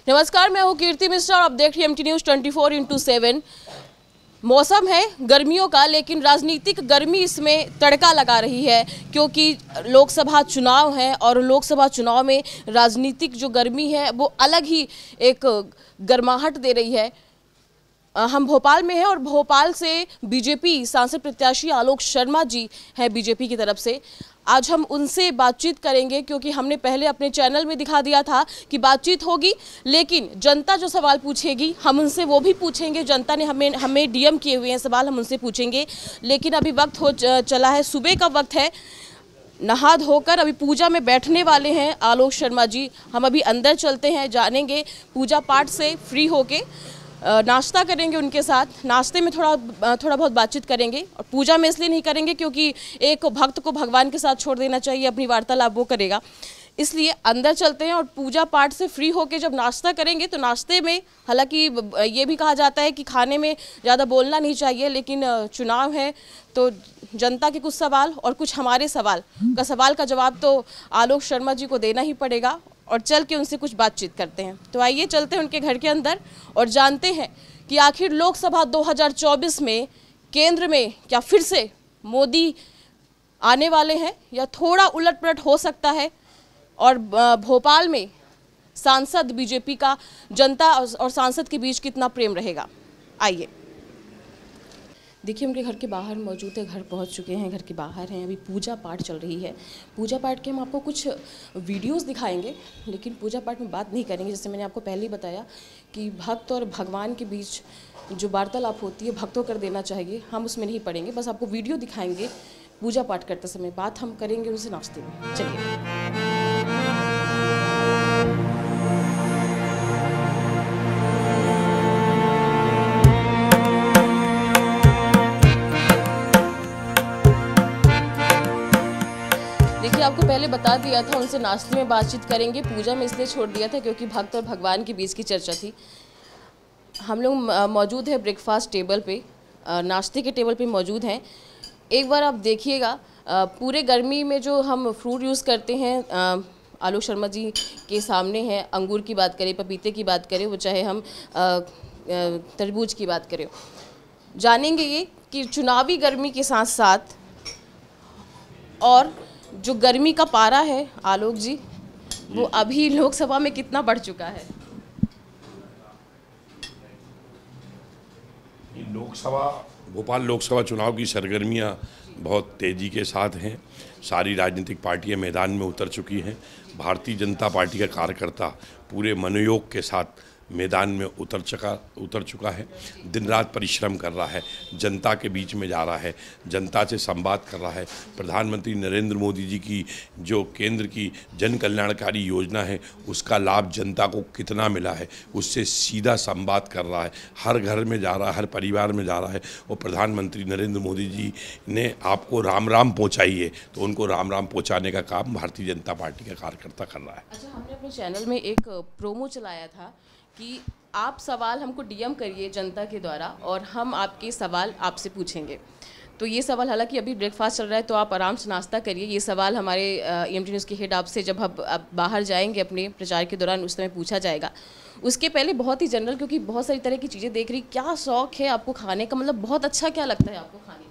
नमस्कार, मैं हूँ कीर्ति मिश्रा और आप देख रही हैं एमटी न्यूज़ 24/7। मौसम है गर्मियों का, लेकिन राजनीतिक गर्मी इसमें तड़का लगा रही है क्योंकि लोकसभा चुनाव है और लोकसभा चुनाव में राजनीतिक जो गर्मी है वो अलग ही एक गर्माहट दे रही है। हम भोपाल में हैं और भोपाल से बीजेपी सांसद प्रत्याशी आलोक शर्मा जी हैं बीजेपी की तरफ से। आज हम उनसे बातचीत करेंगे क्योंकि हमने पहले अपने चैनल में दिखा दिया था कि बातचीत होगी, लेकिन जनता जो सवाल पूछेगी हम उनसे वो भी पूछेंगे। जनता ने हमें डीएम किए हुए हैं सवाल, हम उनसे पूछेंगे। लेकिन अभी वक्त हो चला है, सुबह का वक्त है, नहा धोकर अभी पूजा में बैठने वाले हैं आलोक शर्मा जी। हम अभी अंदर चलते हैं, जानेंगे पूजा पाठ से फ्री होके नाश्ता करेंगे उनके साथ। नाश्ते में थोड़ा बहुत बातचीत करेंगे और पूजा में इसलिए नहीं करेंगे क्योंकि एक भक्त को भगवान के साथ छोड़ देना चाहिए, अपनी वार्तालाप वो करेगा, इसलिए अंदर चलते हैं। और पूजा पाठ से फ्री होके जब नाश्ता करेंगे तो नाश्ते में, हालांकि ये भी कहा जाता है कि खाने में ज़्यादा बोलना नहीं चाहिए, लेकिन चुनाव है तो जनता के कुछ सवाल और कुछ हमारे सवाल का जवाब तो आलोक शर्मा जी को देना ही पड़ेगा और चल के उनसे कुछ बातचीत करते हैं। तो आइए चलते हैं उनके घर के अंदर और जानते हैं कि आखिर लोकसभा 2024 में केंद्र में क्या फिर से मोदी आने वाले हैं या थोड़ा उलटपलट हो सकता है, और भोपाल में सांसद बीजेपी का जनता और सांसद के बीच कितना प्रेम रहेगा। आइए देखिए, उनके घर के बाहर मौजूद है, घर पहुंच चुके हैं, घर के बाहर हैं। अभी पूजा पाठ चल रही है। पूजा पाठ के हम आपको कुछ वीडियोस दिखाएंगे, लेकिन पूजा पाठ में बात नहीं करेंगे। जैसे मैंने आपको पहले ही बताया कि भक्त और भगवान के बीच जो वार्तालाप होती है भक्तों कर देना चाहिए, हम उसमें नहीं पड़ेंगे। बस आपको वीडियो दिखाएंगे पूजा पाठ करते समय, बात हम करेंगे उनसे नाश्ते में। चलिए। देखिए, आपको पहले बता दिया था उनसे नाश्ते में बातचीत करेंगे, पूजा में इसलिए छोड़ दिया था क्योंकि भक्त और भगवान के बीच की चर्चा थी। हम लोग मौजूद है ब्रेकफास्ट टेबल पे, नाश्ते के टेबल पे मौजूद हैं। एक बार आप देखिएगा, पूरे गर्मी में जो हम फ्रूट यूज़ करते हैं आलोक शर्मा जी के सामने हैं। अंगूर की बात करें, पपीते की बात करें, वो चाहे हम तरबूज की बात करें। जानेंगे ये कि चुनावी गर्मी के साथ साथ और जो गर्मी का पारा है आलोक जी, वो अभी लोकसभा में कितना बढ़ चुका है। भोपाल लोकसभा चुनाव की सरगर्मियां बहुत तेज़ी के साथ हैं। सारी राजनीतिक पार्टियां मैदान में उतर चुकी हैं। भारतीय जनता पार्टी का कार्यकर्ता पूरे मनोयोग के साथ मैदान में उतर चुका है। दिन रात परिश्रम कर रहा है, जनता के बीच में जा रहा है, जनता से संवाद कर रहा है। प्रधानमंत्री नरेंद्र मोदी जी की जो केंद्र की जन कल्याणकारी योजना है उसका लाभ जनता को कितना मिला है उससे सीधा संवाद कर रहा है। हर घर में जा रहा है, हर परिवार में जा रहा है। और प्रधानमंत्री नरेंद्र मोदी जी ने आपको राम राम पहुँचाई है, तो उनको राम राम पहुँचाने का काम भारतीय जनता पार्टी का कार्यकर्ता कर रहा है। अच्छा, हमने अपने चैनल में एक प्रोमो चलाया था कि आप सवाल हमको डीएम करिए जनता के द्वारा और हम आपके सवाल आपसे पूछेंगे। तो ये सवाल, हालांकि अभी ब्रेकफास्ट चल रहा है तो आप आराम से नाश्ता करिए, ये सवाल हमारे एमटी न्यूज़ के हेड आपसे जब आप बाहर जाएंगे अपने प्रचार के दौरान उस समय पूछा जाएगा। उसके पहले बहुत ही जनरल, क्योंकि बहुत सारी तरह की चीज़ें देख रही, क्या शौक है आपको खाने का, मतलब बहुत अच्छा क्या लगता है आपको खाने में?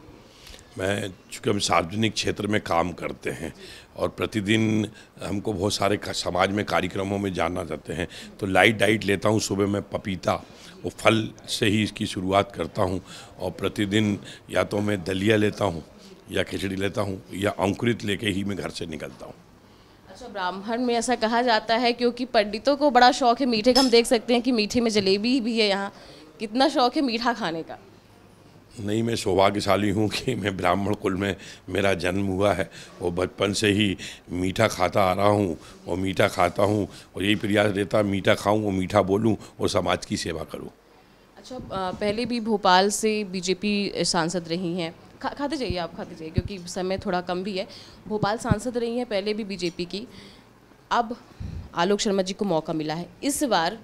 मैं, चूँकि हम सार्वजनिक क्षेत्र में काम करते हैं और प्रतिदिन हमको बहुत सारे समाज में कार्यक्रमों में जाना चाहते हैं, तो लाइट डाइट लेता हूँ। सुबह मैं पपीता और फल से ही इसकी शुरुआत करता हूँ और प्रतिदिन या तो मैं दलिया लेता हूँ या खिचड़ी लेता हूँ या अंकुरित लेके ही मैं घर से निकलता हूँ। अच्छा, ब्राह्मण में ऐसा कहा जाता है क्योंकि पंडितों को बड़ा शौक है मीठे का। हम देख सकते हैं कि मीठे में जलेबी भी है यहाँ। कितना शौक है मीठा खाने का? नहीं, मैं सौभाग्यशाली हूँ कि मैं ब्राह्मण कुल में मेरा जन्म हुआ है और बचपन से ही मीठा खाता आ रहा हूँ और मीठा खाता हूँ और यही प्रयास रहता है मीठा खाऊँ और मीठा बोलूँ और समाज की सेवा करूँ। अच्छा, पहले भी भोपाल से बीजेपी सांसद रही हैं। खाते जाइए, आप खाते जाइए क्योंकि समय थोड़ा कम भी है। भोपाल सांसद रही हैं पहले भी बीजेपी की। अब आलोक शर्मा जी को मौका मिला है, इस बार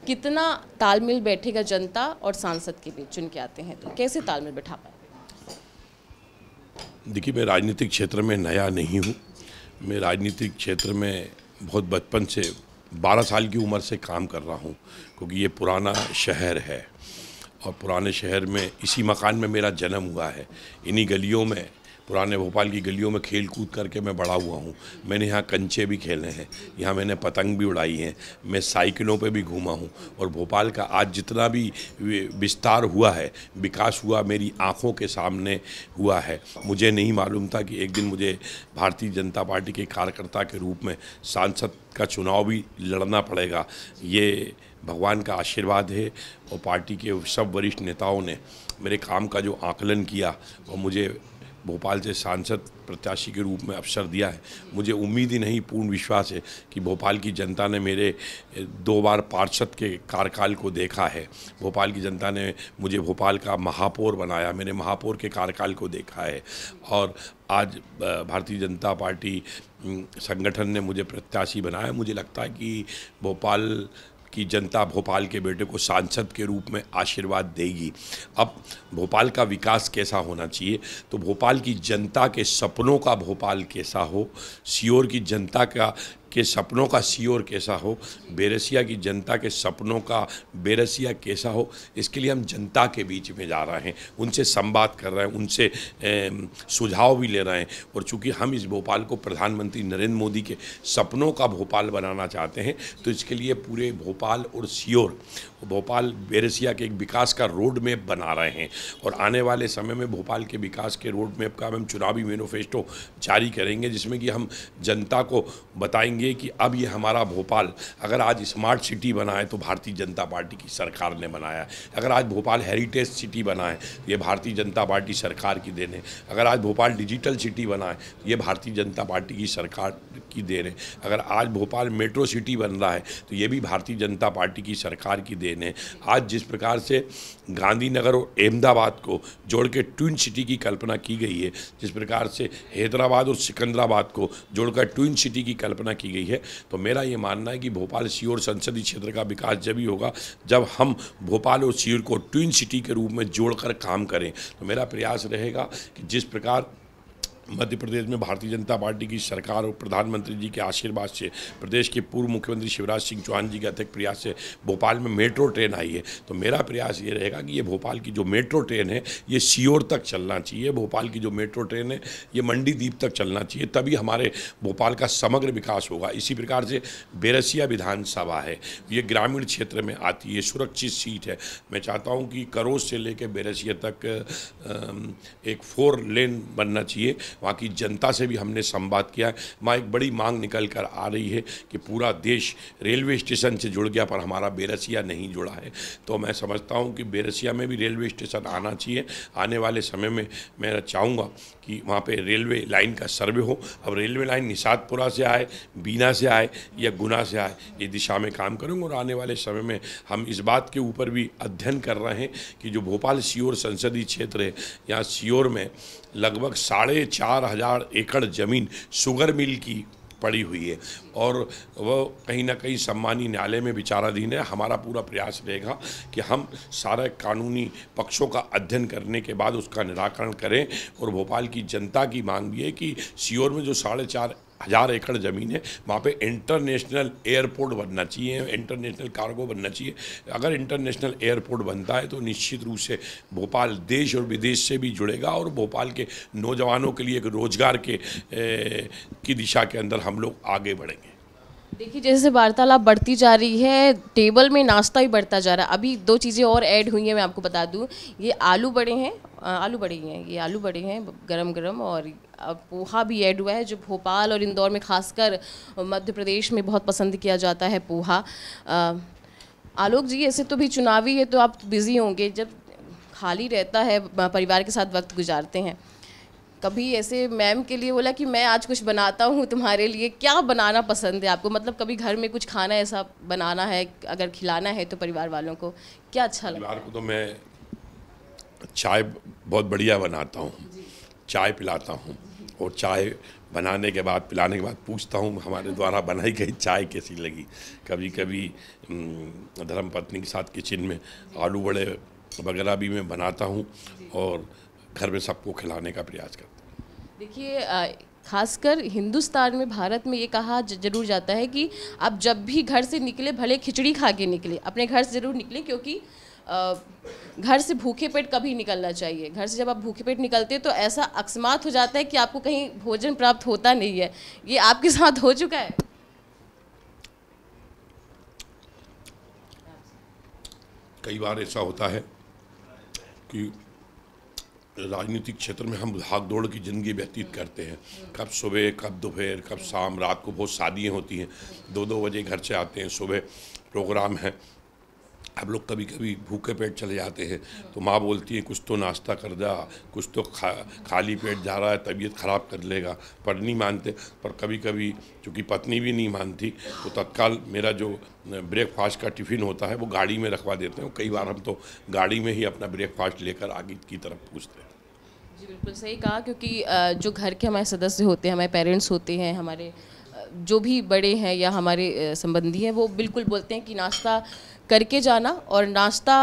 कितना तालमेल बैठेगा जनता और सांसद के बीच? चुन के आते हैं तो कैसे तालमेल बैठा पाए? देखिए, मैं राजनीतिक क्षेत्र में नया नहीं हूँ। मैं राजनीतिक क्षेत्र में बहुत बचपन से 12 साल की उम्र से काम कर रहा हूँ, क्योंकि ये पुराना शहर है और पुराने शहर में इसी मकान में मेरा जन्म हुआ है। इन्हीं गलियों में, पुराने भोपाल की गलियों में खेल कूद करके मैं बड़ा हुआ हूँ। मैंने यहाँ कंचे भी खेले हैं, यहाँ मैंने पतंग भी उड़ाई हैं, मैं साइकिलों पे भी घूमा हूँ। और भोपाल का आज जितना भी विस्तार हुआ है, विकास हुआ, मेरी आँखों के सामने हुआ है। मुझे नहीं मालूम था कि एक दिन मुझे भारतीय जनता पार्टी के कार्यकर्ता के रूप में सांसद का चुनाव भी लड़ना पड़ेगा। ये भगवान का आशीर्वाद है और पार्टी के सब वरिष्ठ नेताओं ने मेरे काम का जो आकलन किया और मुझे भोपाल से सांसद प्रत्याशी के रूप में अवसर दिया है। मुझे उम्मीद ही नहीं, पूर्ण विश्वास है कि भोपाल की जनता ने मेरे 2 बार पार्षद के कार्यकाल को देखा है। भोपाल की जनता ने मुझे भोपाल का महापौर बनाया, मेरे महापौर के कार्यकाल को देखा है। और आज भारतीय जनता पार्टी संगठन ने मुझे प्रत्याशी बनाया। मुझे लगता है कि भोपाल कि जनता भोपाल के बेटे को सांसद के रूप में आशीर्वाद देगी। अब भोपाल का विकास कैसा होना चाहिए, तो भोपाल की जनता के सपनों का भोपाल कैसा हो, सीहोर की जनता के सपनों का सीहोर कैसा हो, बेरसिया की जनता के सपनों का बेरसिया कैसा हो, इसके लिए हम जनता के बीच में जा रहे हैं, उनसे संवाद कर रहे हैं, उनसे सुझाव भी ले रहे हैं। और चूंकि हम इस भोपाल को प्रधानमंत्री नरेंद्र मोदी के सपनों का भोपाल बनाना चाहते हैं, तो इसके लिए पूरे भोपाल और सीहोर, भोपाल बेरसिया के एक विकास का रोड मैप बना रहे हैं। और आने वाले समय में भोपाल के विकास के रोड मैप का हम चुनावी मैनिफेस्टो जारी करेंगे, जिसमें कि हम जनता को बताएंगे कि अब ये हमारा भोपाल, अगर आज स्मार्ट सिटी बना है तो भारतीय जनता पार्टी की सरकार ने बनाया है। अगर आज भोपाल हेरिटेज सिटी बना है तो ये भारतीय जनता पार्टी सरकार की देन है। अगर आज भोपाल डिजिटल सिटी बना है तो ये भारतीय जनता पार्टी की सरकार की देन है। अगर आज भोपाल मेट्रो सिटी बन रहा है तो ये भी भारतीय जनता पार्टी की सरकार की देन है। आज जिस प्रकार से गांधीनगर और अहमदाबाद को जोड़ के ट्विन सिटी की कल्पना की गई है, जिस प्रकार से हैदराबाद और सिकंदराबाद को जोड़कर ट्विन सिटी की कल्पना की गई है, तो मेरा ये मानना है कि भोपाल सीहोर संसदीय क्षेत्र का विकास जब ही होगा जब हम भोपाल और सीहोर को ट्विन सिटी के रूप में जोड़कर काम करें। तो मेरा प्रयास रहेगा कि जिस प्रकार मध्य प्रदेश में भारतीय जनता पार्टी की सरकार और प्रधानमंत्री जी के आशीर्वाद से, प्रदेश के पूर्व मुख्यमंत्री शिवराज सिंह चौहान जी के अथक प्रयास से भोपाल में मेट्रो ट्रेन आई है, तो मेरा प्रयास ये रहेगा कि ये भोपाल की जो मेट्रो ट्रेन है ये सीहोर तक चलना चाहिए। भोपाल की जो मेट्रो ट्रेन है ये मंडी द्वीप तक चलना चाहिए, तभी हमारे भोपाल का समग्र विकास होगा। इसी प्रकार से बेरसिया विधानसभा है, ये ग्रामीण क्षेत्र में आती है, सुरक्षित सीट है। मैं चाहता हूँ कि करोस से लेकर बेरसिया तक एक 4 लेन बनना चाहिए। वहाँ की जनता से भी हमने संवाद किया है। वहाँ एक बड़ी मांग निकल कर आ रही है कि पूरा देश रेलवे स्टेशन से जुड़ गया पर हमारा बेरसिया नहीं जुड़ा है। तो मैं समझता हूँ कि बेरसिया में भी रेलवे स्टेशन आना चाहिए। आने वाले समय में मैं चाहूँगा कि वहाँ पे रेलवे लाइन का सर्वे हो। अब रेलवे लाइन निषादपुरा से आए, बीना से आए या गुना से आए, ये दिशा में काम करूँगा। और आने वाले समय में हम इस बात के ऊपर भी अध्ययन कर रहे हैं कि जो भोपाल सीहोर संसदीय क्षेत्र है, यहाँ सीहोर में लगभग 4,500 एकड़ ज़मीन शुगर मिल की पड़ी हुई है और वह कहीं ना कहीं सम्मानीय न्यायालय में विचाराधीन है। हमारा पूरा प्रयास रहेगा कि हम सारे कानूनी पक्षों का अध्ययन करने के बाद उसका निराकरण करें। और भोपाल की जनता की मांग भी है कि सीहोर में जो 4,500 एकड़ ज़मीन है वहाँ पे इंटरनेशनल एयरपोर्ट बनना चाहिए, इंटरनेशनल कार्गो बनना चाहिए। अगर इंटरनेशनल एयरपोर्ट बनता है तो निश्चित रूप से भोपाल देश और विदेश से भी जुड़ेगा और भोपाल के नौजवानों के लिए एक रोजगार की दिशा के अंदर हम लोग आगे बढ़ेंगे। देखिए, जैसे वार्तालाप बढ़ती जा रही है, टेबल में नाश्ता भी बढ़ता जा रहा है। अभी 2 चीज़ें और ऐड हुई हैं, मैं आपको बता दूं। ये आलू बड़े हैं, ये आलू बड़े हैं गरम गरम, और पोहा भी ऐड हुआ है, जो भोपाल और इंदौर में खासकर मध्य प्रदेश में बहुत पसंद किया जाता है पोहा। आलोक जी, ऐसे तो भी चुनावी है तो आप बिज़ी होंगे, जब खाली रहता है परिवार के साथ वक्त गुजारते हैं, कभी ऐसे मैम के लिए बोला कि मैं आज कुछ बनाता हूँ तुम्हारे लिए, क्या बनाना पसंद है आपको? मतलब कभी घर में कुछ खाना ऐसा बनाना है, अगर खिलाना है तो परिवार वालों को क्या अच्छा लगता है? परिवार को तो मैं चाय बहुत बढ़िया बनाता हूँ, चाय पिलाता हूँ और चाय बनाने के बाद, पिलाने के बाद पूछता हूँ हमारे द्वारा बनाई गई चाय कैसी लगी। कभी कभी धर्मपत्नी के साथ किचन में आलू बड़े वगैरह भी मैं बनाता हूँ और घर में सबको खिलाने का प्रयास करता हूँ। देखिए, खासकर हिंदुस्तान में, भारत में ये कहा जरूर जाता है कि आप जब भी घर से निकले भले खिचड़ी खा के निकले, अपने घर से ज़रूर निकले, क्योंकि घर से भूखे पेट कभी निकलना चाहिए। घर से जब आप भूखे पेट निकलते हैं तो ऐसा अकस्मात हो जाता है कि आपको कहीं भोजन प्राप्त होता नहीं है। ये आपके साथ हो चुका है? कई बार ऐसा होता है कि राजनीतिक क्षेत्र में हम भाग दौड़ की ज़िंदगी व्यतीत करते हैं। कब सुबह, कब दोपहर, कब शाम, रात को बहुत शादियाँ होती हैं, 2-2 बजे घर से आते हैं, सुबह प्रोग्राम है। हम लोग कभी कभी भूखे पेट चले जाते हैं तो माँ बोलती है कुछ तो नाश्ता कर जा, कुछ तो खाली पेट जा रहा है, तबीयत ख़राब कर लेगा, पर नहीं मानते। पर कभी कभी चूँकि पत्नी भी नहीं मानती तो तत्काल मेरा जो ब्रेकफास्ट का टिफ़िन होता है वो गाड़ी में रखवा देते हैं। कई बार हम तो गाड़ी में ही अपना ब्रेकफास्ट लेकर आगे की तरफ पूछते हैं। जी बिल्कुल सही कहा, क्योंकि जो घर के हमारे सदस्य होते हैं, हमारे पेरेंट्स होते हैं, हमारे जो भी बड़े हैं या हमारे संबंधी हैं, वो बिल्कुल बोलते हैं कि नाश्ता करके जाना, और नाश्ता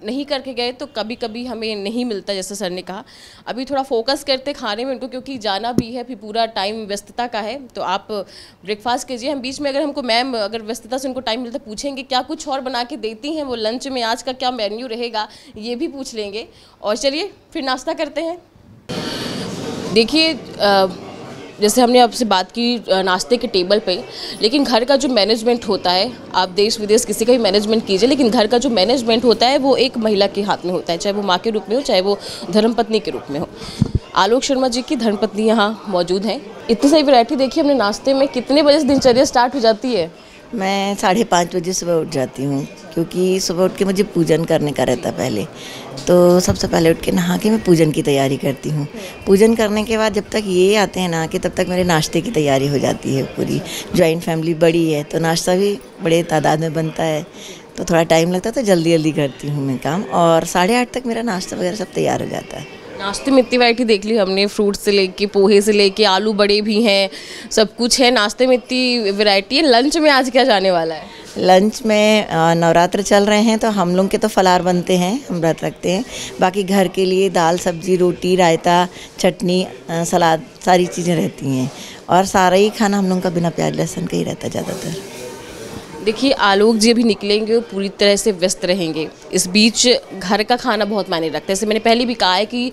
नहीं करके गए तो कभी कभी हमें नहीं मिलता, जैसे सर ने कहा। अभी थोड़ा फोकस करते खाने में उनको, क्योंकि जाना भी है, फिर पूरा टाइम व्यस्तता का है। तो आप ब्रेकफास्ट कीजिए। हम बीच में अगर हमको मैम अगर व्यस्तता से उनको टाइम मिलता पूछेंगे क्या कुछ और बना के देती हैं वो लंच में, आज का क्या मेन्यू रहेगा, ये भी पूछ लेंगे। और चलिए फिर नाश्ता करते हैं। देखिए जैसे हमने आपसे बात की नाश्ते के टेबल पे, लेकिन घर का जो मैनेजमेंट होता है, आप देश विदेश किसी का भी मैनेजमेंट कीजिए, लेकिन घर का जो मैनेजमेंट होता है वो एक महिला के हाथ में होता है, चाहे वो माँ के रूप में हो, चाहे वो धर्मपत्नी के रूप में हो। आलोक शर्मा जी की धर्मपत्नी यहाँ मौजूद हैं। इतनी सारी वैरायटी देखिए हमने नाश्ते में। कितने बजे से दिनचर्या स्टार्ट हो जाती है? मैं 5:30 बजे सुबह उठ जाती हूँ, क्योंकि सुबह उठ के मुझे पूजन करने का रहता है पहले। तो सबसे पहले उठ के नहा के मैं पूजन की तैयारी करती हूँ। पूजन करने के बाद जब तक ये आते हैं नहा के, तब तक मेरे नाश्ते की तैयारी हो जाती है पूरी। जॉइंट फैमिली बड़ी है तो नाश्ता भी बड़े तादाद में बनता है, तो थोड़ा टाइम लगता है, तो जल्दी जल्दी करती हूँ मैं काम। और 8:30 तक मेरा नाश्ता वगैरह सब तैयार हो जाता है। नाश्ते में इतनी वैरायटी देख ली हमने, फ्रूट से लेके पोहे से लेके आलू बड़े भी हैं, सब कुछ है। नाश्ते में इतनी वैरायटी है। लंच में आज क्या जाने वाला है? लंच में नवरात्र चल रहे हैं तो हम लोग के तो फलार बनते हैं, हम व्रत रखते हैं। बाकी घर के लिए दाल, सब्जी, रोटी, रायता, चटनी, सलाद, सारी चीज़ें रहती हैं। और सारा ही खाना हम लोग का बिना प्याज लहसुन का ही रहता है ज़्यादातर। देखिए आलोक जी अभी निकलेंगे, वो पूरी तरह से व्यस्त रहेंगे। इस बीच घर का खाना बहुत मायने रखता है। जैसे मैंने पहले भी कहा है कि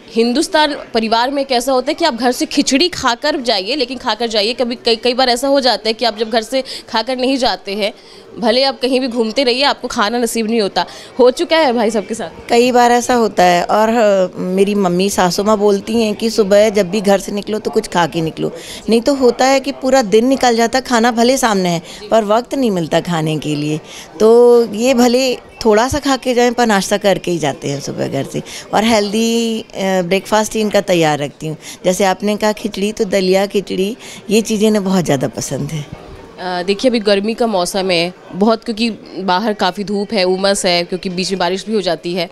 हिंदुस्तान परिवार में कैसा होता है कि आप घर से खिचड़ी खाकर जाइए, लेकिन खाकर जाइए। कभी कई बार ऐसा हो जाता है कि आप जब घर से खाकर नहीं जाते हैं, भले आप कहीं भी घूमते रहिए, आपको खाना नसीब नहीं होता। हो चुका है भाई सबके साथ? कई बार ऐसा होता है। और मेरी मम्मी सासू माँ बोलती हैं कि सुबह जब भी घर से निकलो तो कुछ खा के निकलो, नहीं तो होता है कि पूरा दिन निकल जाता, खाना भले सामने है पर वक्त नहीं मिलता खाने के लिए। तो ये भले थोड़ा सा खा के जाएं पर नाश्ता करके ही जाते हैं सुबह घर से। और हेल्दी ब्रेकफास्ट ही इनका तैयार रखती हूँ। जैसे आपने कहा खिचड़ी, तो दलिया, खिचड़ी, ये चीज़ें इन्हें बहुत ज़्यादा पसंद है। देखिए अभी गर्मी का मौसम है बहुत, क्योंकि बाहर काफ़ी धूप है, उमस है, क्योंकि बीच में बारिश भी हो जाती है।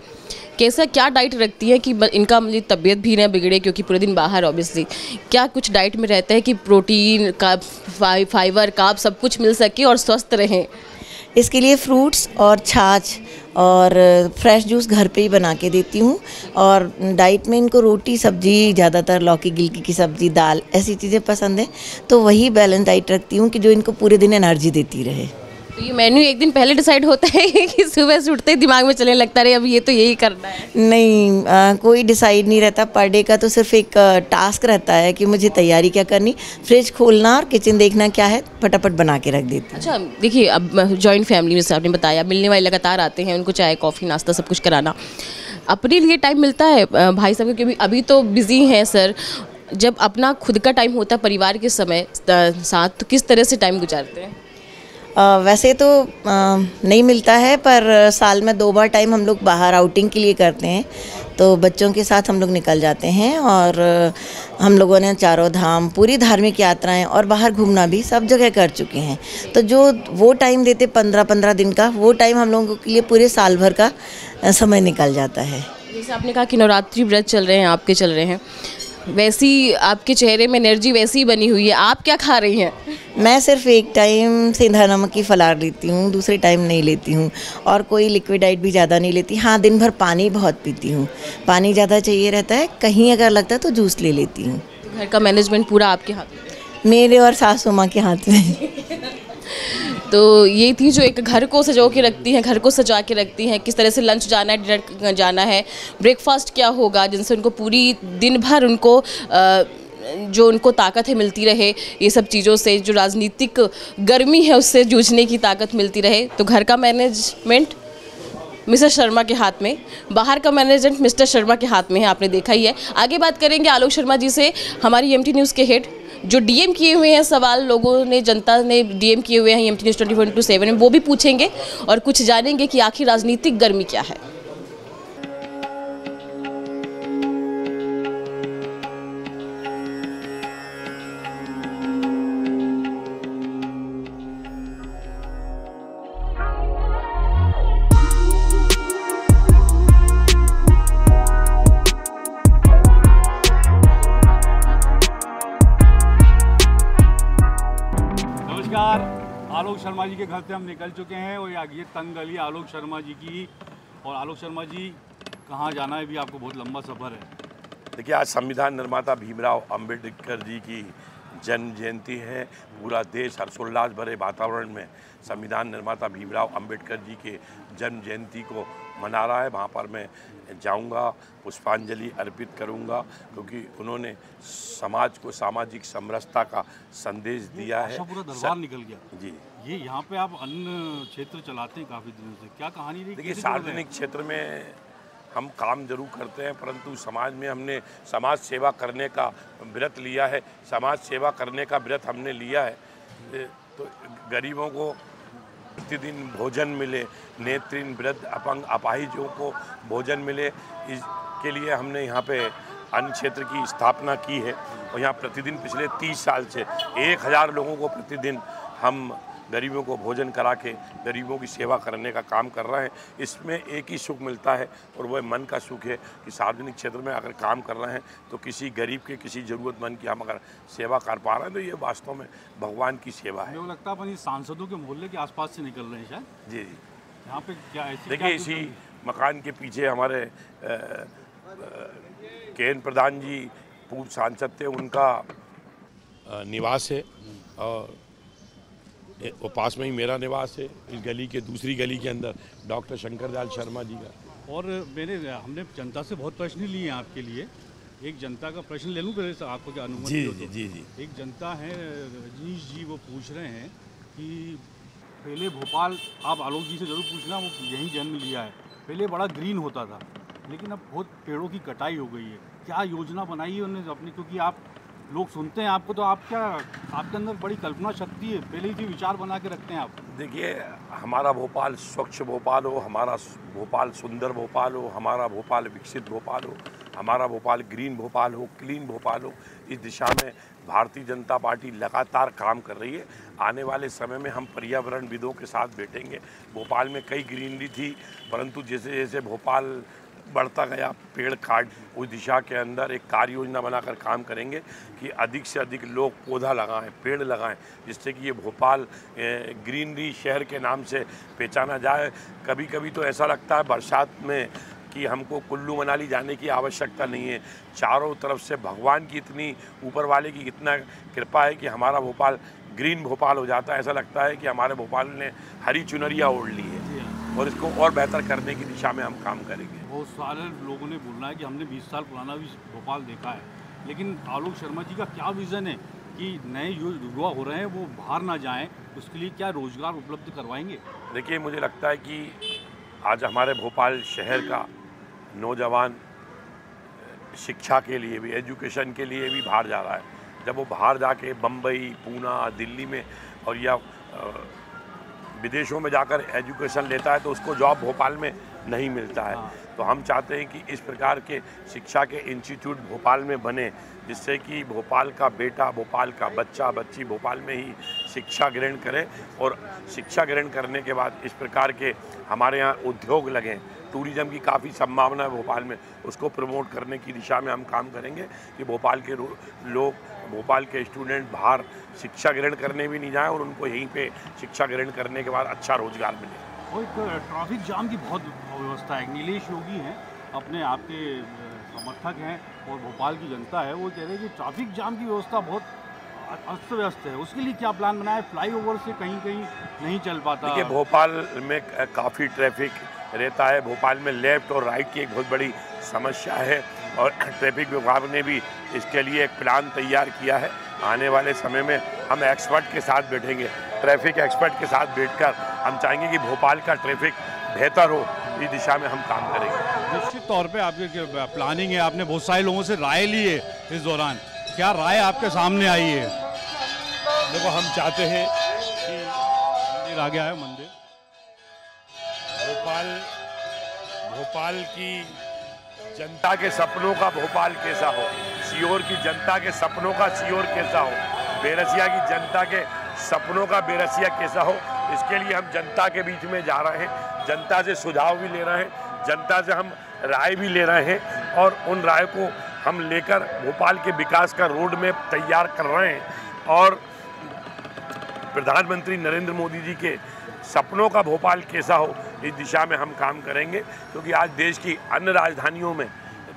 कैसा क्या डाइट रखती है कि इनका मुझे तबीयत भी ना बिगड़े, क्योंकि पूरे दिन बाहर ऑब्वियसली। क्या कुछ डाइट में रहता है कि प्रोटीन का, फाइबर, कार्ब सब कुछ मिल सके और स्वस्थ रहें? इसके लिए फ्रूट्स और छाछ और फ्रेश जूस घर पे ही बना के देती हूँ। और डाइट में इनको रोटी, सब्जी, ज़्यादातर लौकी, गिलकी की सब्ज़ी, दाल, ऐसी चीज़ें पसंद है। तो वही बैलेंस डाइट रखती हूँ कि जो इनको पूरे दिन एनर्जी देती रहे। तो ये मेन्यू एक दिन पहले डिसाइड होता है कि सुबह से उठते ही दिमाग में चलने लगता है अभी ये तो यही करना है? नहीं, कोई डिसाइड नहीं रहता। पर डे का तो सिर्फ एक टास्क रहता है कि मुझे तैयारी क्या करनी, फ्रिज खोलना और किचन देखना क्या है, फटाफट बना के रख देती हूँ। अच्छा देखिए अब जॉइंट फैमिली में से आपने बताया मिलने वाले लगातार आते हैं, उनको चाय, कॉफ़ी, नाश्ता सब कुछ कराना, अपने लिए टाइम मिलता है भाई साहब? क्योंकि अभी तो बिज़ी हैं सर, जब अपना खुद का टाइम होता है परिवार के समय साथ, तो किस तरह से टाइम गुजारते हैं? वैसे तो नहीं मिलता है, पर साल में 2 बार टाइम हम लोग बाहर आउटिंग के लिए करते हैं। तो बच्चों के साथ हम लोग निकल जाते हैं। और हम लोगों ने चारों धाम, पूरी धार्मिक यात्राएं और बाहर घूमना भी सब जगह कर चुके हैं। तो जो वो टाइम देते 15-15 दिन का, वो टाइम हम लोगों के लिए पूरे साल भर का समय निकल जाता है। जैसे आपने कहा कि नवरात्रि व्रत चल रहे हैं, आपके चल रहे हैं, वैसी आपके चेहरे में एनर्जी वैसी ही बनी हुई है। आप क्या खा रही हैं? मैं सिर्फ एक टाइम सेंधा नमक की फलार लेती हूँ, दूसरे टाइम नहीं लेती हूँ। और कोई लिक्विड डाइट भी ज़्यादा नहीं लेती। हाँ, दिन भर पानी बहुत पीती हूँ, पानी ज़्यादा चाहिए रहता है। कहीं अगर लगता है तो जूस ले लेती हूँ। घर का मैनेजमेंट पूरा आपके हाथ में है? मेरे और सासू माँ के हाथ में। तो ये थी जो एक घर को सजो के रखती हैं, घर को सजा के रखती हैं, किस तरह से लंच जाना है, डिनर जाना है, ब्रेकफास्ट क्या होगा, जिनसे उनको पूरी दिन भर उनको जो उनको ताकत है मिलती रहे, ये सब चीज़ों से जो राजनीतिक गर्मी है उससे जूझने की ताकत मिलती रहे। तो घर का मैनेजमेंट मिस्टर शर्मा के हाथ में, बाहर का मैनेजमेंट मिस्टर शर्मा के हाथ में है, आपने देखा ही है। आगे बात करेंगे आलोक शर्मा जी से, हमारी एमटी न्यूज़ के हेड, जो डीएम किए हुए हैं सवाल, लोगों ने, जनता ने डीएम किए हुए हैं एमटी न्यूज़ 24/7 में, वो भी पूछेंगे और कुछ जानेंगे कि आखिर राजनीतिक गर्मी क्या है। आलोक शर्मा जी के घर से हम निकल चुके हैं और ये तंग गली आलोक शर्मा जी की, और आलोक शर्मा जी कहाँ जाना है भी आपको बहुत लंबा सफ़र है। देखिए, आज संविधान निर्माता भीमराव अंबेडकर जी की जन्म जयंती है। पूरा देश हर्षोल्लास भरे वातावरण में संविधान निर्माता भीमराव अंबेडकर जी के जन्म जयंती को मना रहा है। वहाँ पर मैं जाऊँगा, पुष्पांजलि अर्पित करूँगा, क्योंकि उन्होंने समाज को सामाजिक समरसता का संदेश दिया है। पूरा दरबार निकल गया जी। ये यहाँ पे आप अन्य क्षेत्र चलाते हैं काफ़ी दिनों से, क्या कहानी रही? देखिए, सार्वजनिक क्षेत्र में हम काम जरूर करते हैं, परंतु समाज में हमने समाज सेवा करने का व्रत लिया है। समाज सेवा करने का व्रत हमने लिया है तो गरीबों को प्रतिदिन भोजन मिले, नेत्रहीन, वृद्ध, अपंग, अपाहिजों को भोजन मिले, इसके लिए हमने यहाँ पे अन्न क्षेत्र की स्थापना की है। और यहाँ प्रतिदिन पिछले 30 साल से 1000 लोगों को प्रतिदिन हम गरीबों को भोजन करा के गरीबों की सेवा करने का काम कर रहे हैं। इसमें एक ही सुख मिलता है और वह मन का सुख है कि सार्वजनिक क्षेत्र में अगर काम कर रहे हैं तो किसी गरीब के, किसी ज़रूरतमंद की हम अगर सेवा कर पा रहे हैं तो ये वास्तव में भगवान की सेवा है। मुझे लगता है अपन सांसदों के मोहल्ले के आसपास से निकल रहे हैं शायद। जी जी। यहाँ पे क्या ऐसी, देखिए, इसी मकान के पीछे हमारे केएन प्रधान जी पूर्व सांसद थे, उनका निवास है और वो पास में ही मेरा निवास है। इस गली के दूसरी गली के अंदर डॉक्टर शंकरदयाल शर्मा जी का। और हमने जनता से बहुत प्रश्न लिए हैं आपके लिए। एक जनता का प्रश्न ले लूँ पहले से, आपको क्या अनुमति हो तो? जी जी। एक जनता है रजनीश जी, वो पूछ रहे हैं कि पहले भोपाल, आप आलोक जी से ज़रूर पूछना, वो यहीं जन्म लिया है, पहले बड़ा ग्रीन होता था लेकिन अब बहुत पेड़ों की कटाई हो गई है। क्या योजना बनाई है उन्होंने अपनी? क्योंकि आप लोग सुनते हैं आपको तो आपके अंदर बड़ी कल्पना शक्ति है, पहले ही विचार बना के रखते हैं आप। देखिए, हमारा भोपाल स्वच्छ भोपाल हो, हमारा भोपाल सुंदर भोपाल हो, हमारा भोपाल विकसित भोपाल हो, हमारा भोपाल ग्रीन भोपाल हो, क्लीन भोपाल हो, इस दिशा में भारतीय जनता पार्टी लगातार काम कर रही है। आने वाले समय में हम पर्यावरणविदों के साथ बैठेंगे। भोपाल में कई ग्रीनरी थी, परंतु जैसे जैसे भोपाल बढ़ता गया, पेड़ काट, उस दिशा के अंदर एक कार्य योजना बनाकर काम करेंगे कि अधिक से अधिक लोग पौधा लगाएं, पेड़ लगाएं, जिससे कि ये भोपाल ग्रीनरी शहर के नाम से पहचाना जाए। कभी कभी तो ऐसा लगता है बरसात में कि हमको कुल्लू मनाली जाने की आवश्यकता नहीं है। चारों तरफ से भगवान की इतनी, ऊपर वाले की इतना कृपा है कि हमारा भोपाल ग्रीन भोपाल हो जाता है। ऐसा लगता है कि हमारे भोपाल ने हरी चुनरिया ओढ़ ली है और इसको और बेहतर करने की दिशा में हम काम करेंगे। बहुत सारे लोगों ने बोलना है कि हमने 20 साल पुराना भी भोपाल देखा है, लेकिन आलोक शर्मा जी का क्या विज़न है कि नए युवा हो रहे हैं वो बाहर ना जाएं, उसके लिए क्या रोजगार उपलब्ध करवाएंगे? देखिए, मुझे लगता है कि आज हमारे भोपाल शहर का नौजवान शिक्षा के लिए भी, एजुकेशन के लिए भी बाहर जा रहा है। जब वो बाहर जाके बम्बई, पूना, दिल्ली में और या विदेशों में जाकर एजुकेशन लेता है तो उसको जॉब भोपाल में नहीं मिलता है। तो हम चाहते हैं कि इस प्रकार के शिक्षा के इंस्टीट्यूट भोपाल में बने, जिससे कि भोपाल का बेटा, भोपाल का बच्चा, बच्ची भोपाल में ही शिक्षा ग्रहण करे और शिक्षा ग्रहण करने के बाद इस प्रकार के हमारे यहाँ उद्योग लगें। टूरिज़्म की काफ़ी संभावना है भोपाल में, उसको प्रमोट करने की दिशा में हम काम करेंगे कि भोपाल के लोग, भोपाल के स्टूडेंट बाहर शिक्षा ग्रहण करने भी नहीं जाएं और उनको यहीं पे शिक्षा ग्रहण करने के बाद अच्छा रोजगार मिले। और ट्रैफिक जाम की बहुत व्यवस्था है। नीलेश योगी हैं, अपने आपके समर्थक हैं और भोपाल की जनता है, वो कह रहे हैं कि ट्रैफिक जाम की व्यवस्था बहुत अस्त व्यस्त है। उसके लिए क्या प्लान बनाया? फ्लाईओवर से कहीं कहीं नहीं चल पाता। देखिए, भोपाल में काफ़ी ट्रैफिक रहता है। भोपाल में लेफ्ट और राइट की एक बहुत बड़ी समस्या है और ट्रैफिक विभाग ने भी इसके लिए एक प्लान तैयार किया है। आने वाले समय में हम एक्सपर्ट के साथ बैठेंगे, ट्रैफिक एक्सपर्ट के साथ बैठकर हम चाहेंगे कि भोपाल का ट्रैफिक बेहतर हो, इस दिशा में हम काम करेंगे। निश्चित तौर पे आपकी प्लानिंग है, आपने बहुत सारे लोगों से राय ली है इस दौरान, क्या राय आपके सामने आई है? देखो, हम चाहते हैं कि मंदिर आ गया है, मंदिर भोपाल की जनता के सपनों का भोपाल कैसा हो, सीहोर की जनता के सपनों का सीहोर कैसा हो, बेरसिया की जनता के सपनों का बेरसिया कैसा हो, इसके लिए हम जनता के बीच में जा रहे हैं। जनता से सुझाव भी ले रहे हैं, जनता से हम राय भी ले रहे हैं और उन राय को हम लेकर भोपाल के विकास का रोड मैप तैयार कर रहे हैं और प्रधानमंत्री नरेंद्र मोदी जी के सपनों का भोपाल कैसा हो, इस दिशा में हम काम करेंगे। क्योंकि आज देश की अन्य राजधानियों में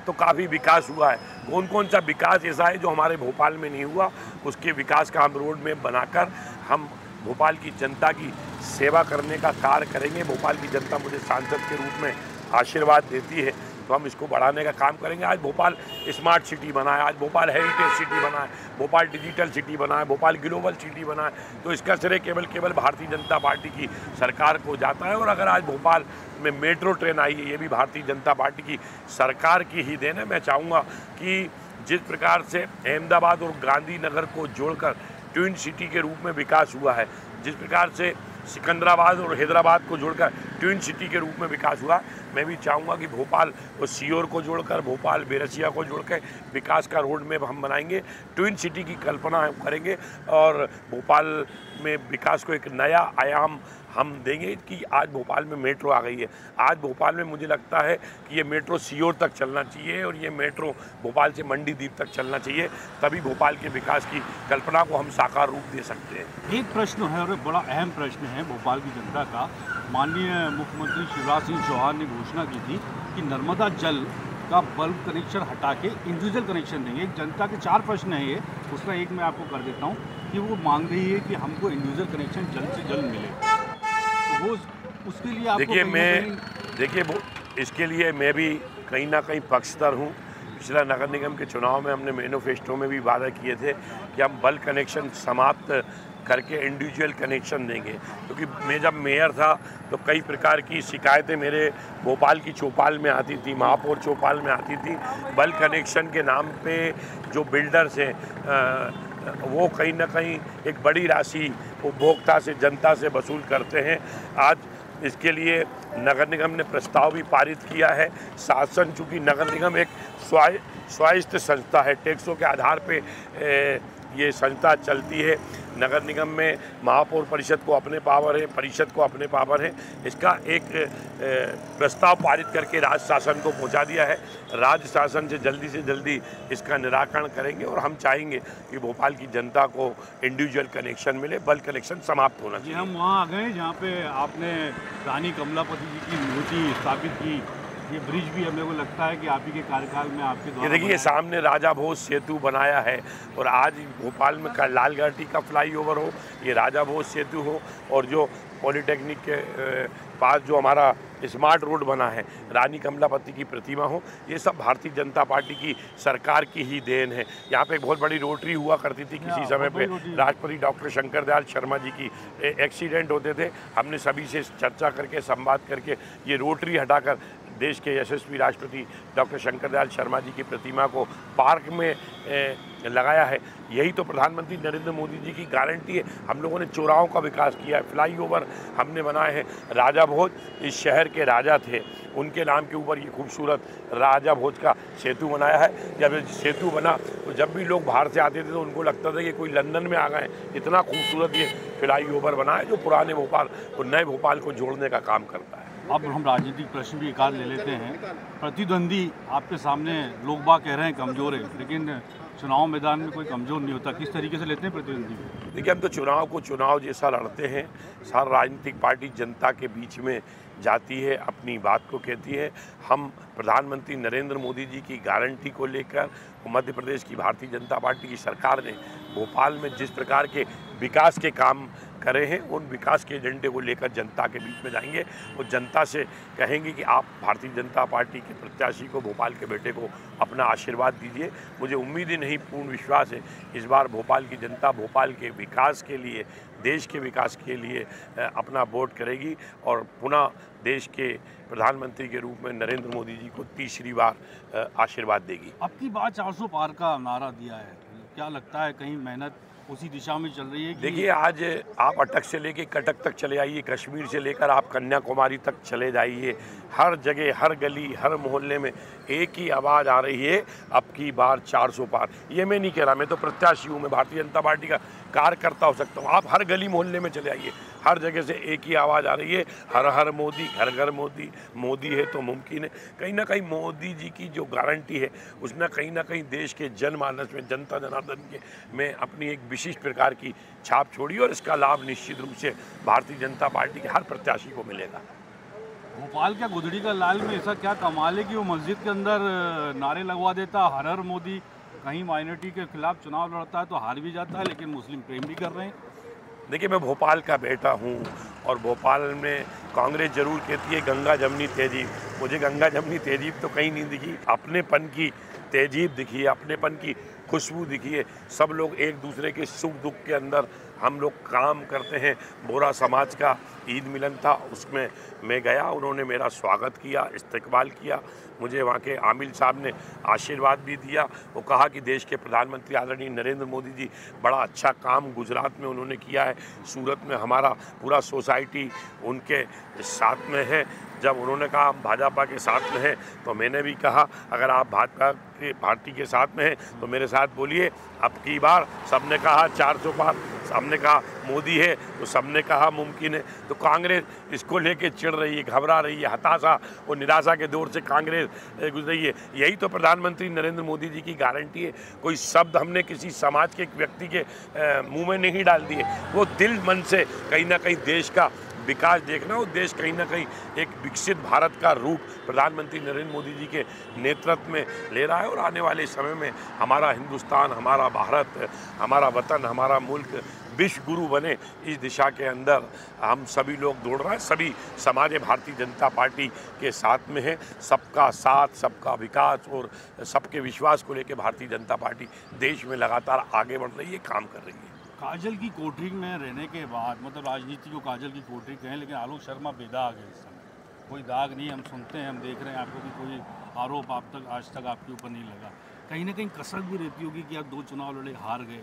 तो काफ़ी विकास हुआ है, कौन कौन सा विकास ऐसा है जो हमारे भोपाल में नहीं हुआ, उसके विकास का हम रोड मैप बनाकर हम भोपाल की जनता की सेवा करने का कार्य करेंगे। भोपाल की जनता मुझे सांसद के रूप में आशीर्वाद देती है तो हम इसको बढ़ाने का काम करेंगे। आज भोपाल स्मार्ट सिटी बना है, आज भोपाल हेरिटेज सिटी बना है, भोपाल डिजिटल सिटी बना है, भोपाल ग्लोबल सिटी बना है, तो इसका श्रेय केवल भारतीय जनता पार्टी की सरकार को जाता है। और अगर आज भोपाल में मेट्रो ट्रेन आई है, ये भी भारतीय जनता पार्टी की सरकार की ही देन है। मैं चाहूँगा कि जिस प्रकार से अहमदाबाद और गांधीनगर को जोड़कर ट्विन सिटी के रूप में विकास हुआ है, जिस प्रकार से सिकंदराबाद और हैदराबाद को जोड़कर ट्विन सिटी के रूप में विकास हुआ, मैं भी चाहूँगा कि भोपाल और सीहोर को जोड़कर, भोपाल बेरसिया को जोड़कर विकास का रोड मैप हम बनाएंगे, ट्विन सिटी की कल्पना हम करेंगे और भोपाल में विकास को एक नया आयाम हम देंगे। कि आज भोपाल में मेट्रो आ गई है, आज भोपाल में मुझे लगता है कि ये मेट्रो सीहोर तक चलना चाहिए और ये मेट्रो भोपाल से मंडी द्वीप तक चलना चाहिए, तभी भोपाल के विकास की कल्पना को हम साकार रूप दे सकते हैं। एक प्रश्न है और एक बड़ा अहम प्रश्न है भोपाल की जनता का। माननीय मुख्यमंत्री शिवराज सिंह चौहान ने घोषणा की थी कि नर्मदा जल का बल्ब कनेक्शन हटा के इंडिविजुअल कनेक्शन देंगे। एक जनता के 4 प्रश्न हैं ये, उसका एक मैं आपको कर देता हूँ कि वो मांग रही है कि हमको इंडिविजुअल कनेक्शन जल्द से जल्द मिले, तो वो उसके लिए आपको वो इसके लिए मैं भी कहीं ना कहीं पक्षधर हूँ। पिछला नगर निगम के चुनाव में हमने मैनिफेस्टो में भी वादा किए थे कि हम बल्क कनेक्शन समाप्त करके इंडिविजुअल कनेक्शन देंगे। क्योंकि मैं जब मेयर था तो कई प्रकार की शिकायतें मेरे भोपाल की चौपाल में आती थी, महापौर चौपाल में आती थी। बल्क कनेक्शन के नाम पे जो बिल्डर्स हैं वो कहीं ना कहीं एक बड़ी राशि उपभोक्ता से, जनता से वसूल करते हैं। आज इसके लिए नगर निगम ने प्रस्ताव भी पारित किया है। शासन, चूँकि नगर निगम एक स्वायत्त संस्था है, टैक्सों के आधार पे ये संस्था चलती है। नगर निगम में महापौर परिषद को अपने पावर है, परिषद को अपने पावर है। इसका एक प्रस्ताव पारित करके राज्य शासन को पहुंचा दिया है। राज्य शासन से जल्दी इसका निराकरण करेंगे और हम चाहेंगे कि भोपाल की जनता को इंडिविजुअल कनेक्शन मिले, बल्क कनेक्शन समाप्त होना चाहिए। हम वहाँ आ गए जहाँ पे आपने रानी कमलापति जी की मूर्ति स्थापित की। ये ब्रिज भी हमें को लगता है कि आप ही के कार्यकाल में आपके द्वारा, ये देखिए सामने राजा भोज सेतु बनाया है और आज भोपाल में लालघाटी का फ्लाईओवर हो, ये राजा भोज सेतु हो और जो पॉलिटेक्निक के पास जो हमारा स्मार्ट रोड बना है, रानी कमलापति की प्रतिमा हो, ये सब भारतीय जनता पार्टी की सरकार की ही देन है। यहाँ पे एक बहुत बड़ी रोटरी हुआ करती थी किसी समय पे, राष्ट्रपति डॉक्टर शंकर दयाल शर्मा जी की एक्सीडेंट होते थे। हमने सभी से चर्चा करके, संवाद करके ये रोटरी हटाकर देश के यशस्वी राष्ट्रपति डॉक्टर शंकर दयाल शर्मा जी की प्रतिमा को पार्क में लगाया है। यही तो प्रधानमंत्री नरेंद्र मोदी जी की गारंटी है। हम लोगों ने चौराहों का विकास किया है, फ्लाईओवर हमने बनाए हैं। राजा भोज इस शहर के राजा थे, उनके नाम के ऊपर ये खूबसूरत राजा भोज का सेतु बनाया है। जब ये सेतु बना तो जब भी लोग बाहर से आते थे तो उनको लगता था कि कोई लंदन में आ गए। इतना खूबसूरत ये फ्लाईओवर बना है जो पुराने भोपाल और नए भोपाल को जोड़ने का काम करता है। अब हम राजनीतिक प्रश्न भी एक आध ले लेते हैं। प्रतिद्वंदी आपके सामने लोग बाग कह रहे हैं कमज़ोर है, लेकिन चुनाव मैदान में कोई कमज़ोर नहीं होता। किस तरीके से लेते हैं प्रतिद्वंदी को? देखिए, हम तो चुनाव को चुनाव जैसा लड़ते हैं। सारा राजनीतिक पार्टी जनता के बीच में जाती है, अपनी बात को कहती है। हम प्रधानमंत्री नरेंद्र मोदी जी की गारंटी को लेकर मध्य प्रदेश की भारतीय जनता पार्टी की सरकार ने भोपाल में जिस प्रकार के विकास के काम करे हैं, उन विकास के एजेंडे को लेकर जनता के बीच में जाएंगे और जनता से कहेंगे कि आप भारतीय जनता पार्टी के प्रत्याशी को, भोपाल के बेटे को अपना आशीर्वाद दीजिए। मुझे उम्मीद ही नहीं, पूर्ण विश्वास है इस बार भोपाल की जनता भोपाल के विकास के लिए, देश के विकास के लिए अपना वोट करेगी और पुनः देश के प्रधानमंत्री के रूप में नरेंद्र मोदी जी को तीसरी बार आशीर्वाद देगी। अब की बात 400 पार का नारा दिया है, क्या लगता है कहीं मेहनत उसी दिशा में चल रही है? देखिए, आज आप अटक से लेके कटक तक चले आइए, कश्मीर से लेकर आप कन्याकुमारी तक चले जाइए, हर जगह, हर गली, हर मोहल्ले में एक ही आवाज़ आ रही है, अब की बार 400 पार। ये मैं नहीं कह रहा, मैं तो प्रत्याशी हूँ, मैं भारतीय जनता पार्टी का कार्यकर्ता हो सकता हूँ। आप हर गली मोहल्ले में चले आइए, हर जगह से एक ही आवाज़ आ रही है, हर हर मोदी, घर घर मोदी, मोदी है तो मुमकिन है। कहीं ना कहीं मोदी जी की जो गारंटी है, उसने कहीं ना कहीं देश के जनमानस में, जनता जनार्दन के में अपनी एक विशिष्ट प्रकार की छाप छोड़ी और इसका लाभ निश्चित रूप से भारतीय जनता पार्टी के हर प्रत्याशी को मिलेगा। भोपाल क्या गुदड़ी का लाल में ऐसा क्या कमाल है कि वो मस्जिद के अंदर नारे लगवा देता, हर हर मोदी, कहीं माइनॉरिटी के खिलाफ चुनाव लड़ता है तो हार भी जाता है, लेकिन मुस्लिम प्रेम भी कर रहे हैं। देखिए, मैं भोपाल का बेटा हूँ और भोपाल में कांग्रेस जरूर कहती है गंगा जमनी तहजीब, मुझे गंगा जमनी तहजीब तो कहीं नहीं दिखी। अपनेपन की तहजीब दिखी है, अपनेपन की खुशबू दिखी है। सब लोग एक दूसरे के सुख दुख के अंदर हम लोग काम करते हैं। बोरा समाज का ईद मिलन था, उसमें मैं गया, उन्होंने मेरा स्वागत किया, इस्तकबाल किया। मुझे वहाँ के आमिल साहब ने आशीर्वाद भी दिया। वो कहा कि देश के प्रधानमंत्री आदरणीय नरेंद्र मोदी जी बड़ा अच्छा काम गुजरात में उन्होंने किया है, सूरत में हमारा पूरा सोसाइटी उनके साथ में है। जब उन्होंने कहा हम भाजपा के साथ में हैं, तो मैंने भी कहा अगर आप भाजपा के पार्टी के साथ में हैं तो मेरे साथ बोलिए। अब की बार सबने कहा 400 पार, सबने कहा मोदी है तो सबने कहा मुमकिन है। तो कांग्रेस इसको लेके चिढ़ रही है, घबरा रही है, हताशा और निराशा के दौर से कांग्रेस गुजर रही है। यही तो प्रधानमंत्री नरेंद्र मोदी जी की गारंटी है। कोई शब्द हमने किसी समाज के व्यक्ति के मुंह में नहीं डाल दिए, वो दिल मन से कहीं ना कहीं देश का विकास देखना, वो देश कहीं ना कहीं एक विकसित भारत का रूप प्रधानमंत्री नरेंद्र मोदी जी के नेतृत्व में ले रहा है। और आने वाले समय में हमारा हिंदुस्तान, हमारा भारत, हमारा वतन, हमारा मुल्क विश्व गुरु बने, इस दिशा के अंदर हम सभी लोग दौड़ रहे हैं। सभी समाज भारतीय जनता पार्टी के साथ में है। सबका साथ, सबका विकास और सबके विश्वास को लेकर भारतीय जनता पार्टी देश में लगातार आगे बढ़ रही है, काम कर रही है। काजल की कोठरी में रहने के बाद, मतलब राजनीति को काजल की कोठरी कहें, लेकिन आलोक शर्मा बेदाग है इस समय, कोई दाग नहीं। हम सुनते हैं, हम देख रहे हैं आपको कि कोई आरोप आप तक आज तक आपके ऊपर नहीं लगा। कहीं ना कहीं कसक भी रहती होगी कि आप 2 चुनाव लड़े, हार गए।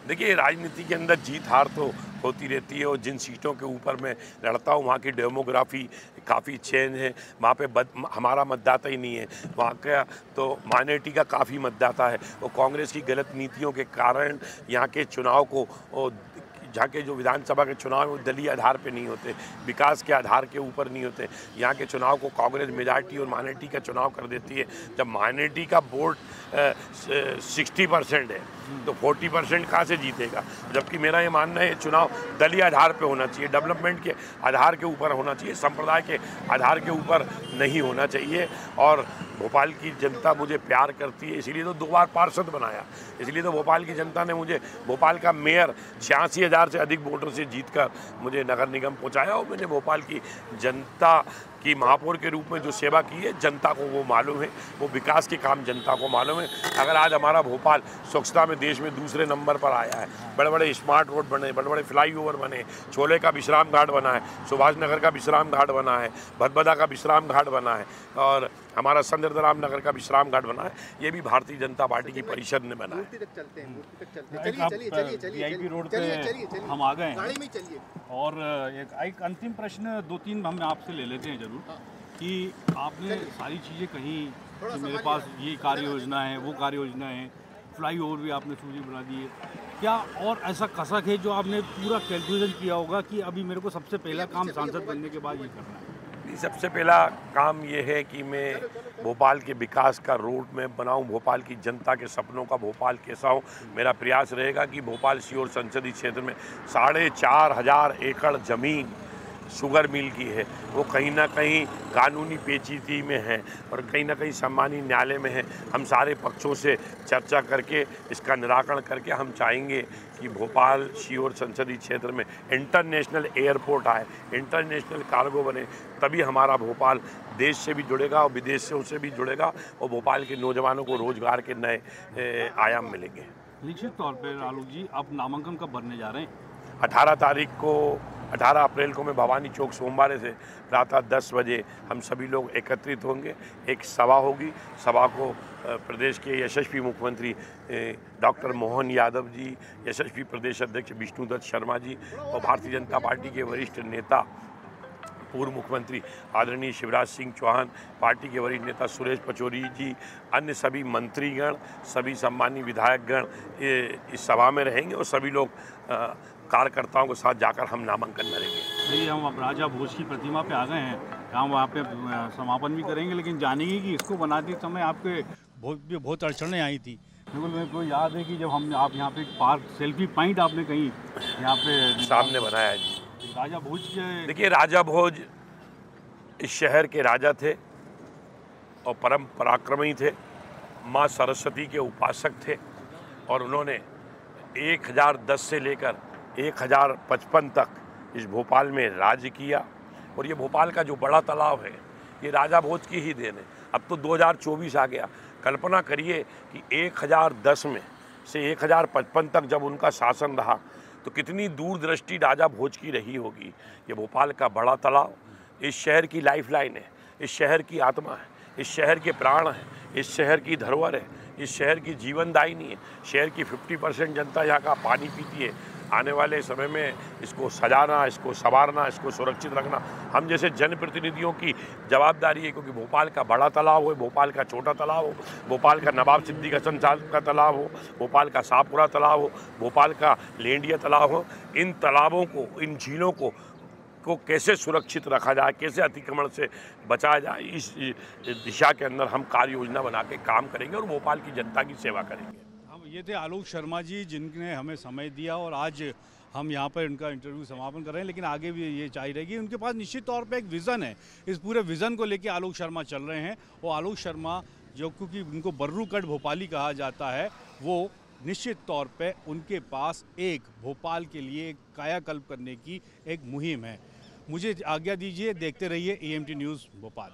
देखिए, राजनीति के अंदर जीत हार तो होती रहती है और जिन सीटों के ऊपर मैं लड़ता हूँ वहाँ की डेमोग्राफी काफ़ी चेंज है। वहाँ पे हमारा मतदाता ही नहीं है, वहाँ का तो माइनॉरिटी का काफ़ी मतदाता है। और कांग्रेस की गलत नीतियों के कारण यहाँ के चुनाव को, जहाँ के जो विधानसभा के चुनाव वो दलीय आधार पे नहीं होते, विकास के आधार के ऊपर नहीं होते। यहाँ के चुनाव को कांग्रेस मेजॉरिटी और माइनॉरिटी का चुनाव कर देती है। जब माइनॉरिटी का वोट 60% है तो 40% कहाँ से जीतेगा? जबकि मेरा ये मानना है चुनाव दलीय आधार पे होना चाहिए, डेवलपमेंट के आधार के ऊपर होना चाहिए, संप्रदाय के आधार के ऊपर नहीं होना चाहिए। और भोपाल की जनता मुझे प्यार करती है, इसीलिए तो 2 बार पार्षद बनाया। इसलिए तो भोपाल की जनता ने मुझे भोपाल का मेयर 86,000 से अधिक वोटों से जीतकर मुझे नगर निगम पहुंचाया। और मैंने भोपाल की जनता की महापौर के रूप में जो सेवा की है, जनता को वो मालूम है, वो विकास के काम जनता को मालूम है। अगर आज हमारा भोपाल स्वच्छता में देश में दूसरे नंबर पर आया है, बड़े बड़े स्मार्ट रोड बने, बड़े बड़े फ्लाईओवर बने, छोले का विश्राम घाट बना है, सुभाष नगर का विश्राम घाट बना है, भदभदा का विश्राम घाट बना है और हमारा संदरदराम नगर का विश्राम घाट बना है, ये भी भारतीय जनता पार्टी की परिषद ने बनाया। VIP रोड पे हम आ गए हैं और एक अंतिम प्रश्न 2-3 हम आपसे ले लेते हैं जरूर कि आपने सारी चीज़ें कहीं कि मेरे पास ये कार्य योजना है, वो कार्य योजना है, फ्लाईओवर भी आपने सूची बना दी है, क्या और ऐसा कसक है जो आपने पूरा कैलकुलेशन किया होगा कि अभी मेरे को सबसे पहला काम सांसद बनने के बाद ये करना है? सबसे पहला काम ये है कि मैं भोपाल के विकास का रोड मैप बनाऊं, भोपाल की जनता के सपनों का भोपाल कैसा हो। मेरा प्रयास रहेगा कि भोपाल सीहोर संसदीय क्षेत्र में 4,500 एकड़ ज़मीन शुगर मिल की है, वो कहीं ना कहीं कानूनी पेचीदगी में है और कहीं ना कहीं सम्मानीय न्यायालय में है। हम सारे पक्षों से चर्चा करके इसका निराकरण करके हम चाहेंगे कि भोपाल सीहोर संसदीय क्षेत्र में इंटरनेशनल एयरपोर्ट आए, इंटरनेशनल कार्गो बने, तभी हमारा भोपाल देश से भी जुड़ेगा और विदेशों से भी जुड़ेगा और भोपाल के नौजवानों को रोजगार के नए आयाम मिलेंगे। निश्चित तौर पर आलोक जी, आप नामांकन कब भरने जा रहे हैं? 18 अप्रैल को मैं भवानी चौक सोमवार से प्रातः 10 बजे हम सभी लोग एकत्रित होंगे। एक सभा होगी, सभा को प्रदेश के यशस्वी मुख्यमंत्री डॉक्टर मोहन यादव जी, यशस्वी प्रदेश अध्यक्ष विष्णुदत्त शर्मा जी और भारतीय जनता पार्टी के वरिष्ठ नेता पूर्व मुख्यमंत्री आदरणीय शिवराज सिंह चौहान, पार्टी के वरिष्ठ नेता सुरेश पचौरी जी, अन्य सभी मंत्रीगण, सभी सम्मानीय विधायकगण इस सभा में रहेंगे और सभी लोग कार्यकर्ताओं के साथ जाकर हम नामांकन भरेंगे। चलिए, हम अब राजा भोज की प्रतिमा पे आ गए हैं, हम वहाँ पे समापन भी करेंगे, लेकिन जानेंगे कि इसको बनाते समय आपके बहुत अड़चनें आई थी। बिल्कुल, मेरे को याद है कि जब आप यहाँ पे एक पार्क सेल्फी पॉइंट आपने कहीं यहाँ पे सामने बनाया है जी। राजा भोज के, देखिए, राजा भोज इस शहर के राजा थे और परम पराक्रमी थे, माँ सरस्वती के उपासक थे और उन्होंने 1010 से लेकर 1055 तक इस भोपाल में राज्य किया। और ये भोपाल का जो बड़ा तालाब है ये राजा भोज की ही देन है। अब तो 2024 आ गया, कल्पना करिए कि 1010 में से 1055 तक जब उनका शासन रहा तो कितनी दूरदृष्टि राजा भोज की रही होगी। ये भोपाल का बड़ा तालाब इस शहर की लाइफलाइन है, इस शहर की आत्मा है, इस शहर के प्राण है, इस शहर की धरोहर है, इस शहर की जीवनदायिनी है। शहर की 50% जनता यहाँ का पानी पीती है। आने वाले समय में इसको सजाना, इसको संवारना, इसको सुरक्षित रखना हम जैसे जनप्रतिनिधियों की जवाबदारी है, क्योंकि भोपाल का बड़ा तालाब हो, भोपाल का छोटा तालाब हो, भोपाल का नवाब सिद्दीकी हसन साहब का तालाब हो, भोपाल का शाहपुरा तालाब हो, भोपाल का लेंडिया तालाब हो, इन तालाबों को, इन झीलों को कैसे सुरक्षित रखा जाए, कैसे अतिक्रमण से बचाया जाए, इस दिशा के अंदर हम कार्य योजना बना के काम करेंगे और भोपाल की जनता की सेवा करेंगे। हम ये थे आलोक शर्मा जी, जिनने हमें समय दिया और आज हम यहाँ पर इनका इंटरव्यू समापन कर रहे हैं, लेकिन आगे भी ये चाहिए रहेगी। उनके पास निश्चित तौर पे एक विज़न है, इस पूरे विज़न को लेके आलोक शर्मा चल रहे हैं। और आलोक शर्मा, जो क्योंकि उनको बर्रू कट भोपाली कहा जाता है, वो निश्चित तौर पे उनके पास एक भोपाल के लिए कायाकल्प करने की एक मुहिम है। मुझे आज्ञा दीजिए, देखते रहिए EMT न्यूज़ भोपाल।